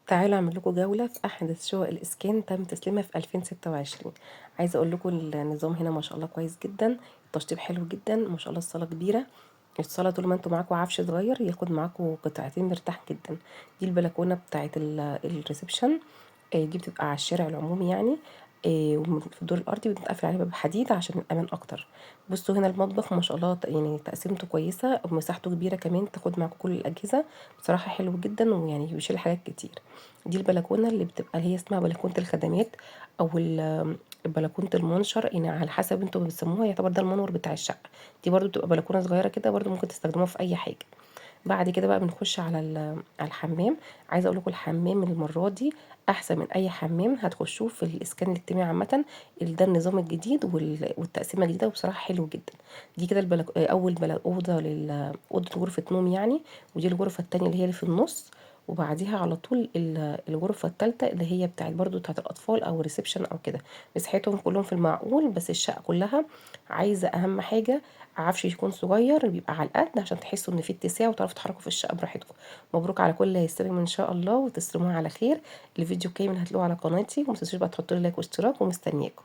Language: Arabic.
تعالوا اعمل لكم جولة في احدث شقق الاسكان تم تسليمها في 2026. عايزة اقول لكم النظام هنا ما شاء الله كويس جدا، التشطيب حلو جدا ما شاء الله، الصالة كبيرة. الصالة طول ما انتوا معاكوا عفش صغير ياخد معاكوا قطعتين مرتاح جدا. دي البلكونة بتاعت الريسبشن. دي بتبقى على الشارع العمومي يعني. وفي الدور الارضي بتتقفل عليه باب حديد عشان الامان اكتر. بصوا هنا المطبخ ما شاء الله، يعني تقسيمته كويسة ومساحته كبيرة كمان، تاخد معاكوا كل الاجهزة. بصراحة حلو جدا ويعني بيشيل حاجات كتير. دي البلكونة اللي بتبقى هي اسمها بلكونة الخدمات، او بلكونة المنشر، يعني على حسب انتوا بتسموها، يعتبر ده المنور بتاع الشقة. دي برضو بتبقى بلكونة صغيرة كده، برضو ممكن تستخدموها في اي حاجة. بعد كده بقى بنخش على على الحمام. عايزه اقول لكم الحمام المره دي احسن من اي حمام هتخشوه في الاسكان الاجتماعي عامه. ده النظام الجديد والتقسيمه الجديده، وبصراحه حلو جدا. دي كده اوضه اوضه غرفه نوم يعني. ودي الغرفه التانية اللي هي اللي في النص. وبعديها على طول الغرفة التالتة اللي هي بتاعت برضو بتاعت الأطفال أو ريسبشن أو كده. مساحتهم كلهم في المعقول، بس الشقة كلها عايزة أهم حاجة عفش يكون صغير بيبقى على القد، عشان تحسوا ان في اتساع وتعرفوا تتحركوا في الشقه براحتكم. مبروك على كل اللي هيستلم ان شاء الله، وتستلموها على خير. الفيديو كامل هتلاقوه على قناتي، وما تنسوش بقى تحطوا لي لايك واشتراك، ومستنياكم.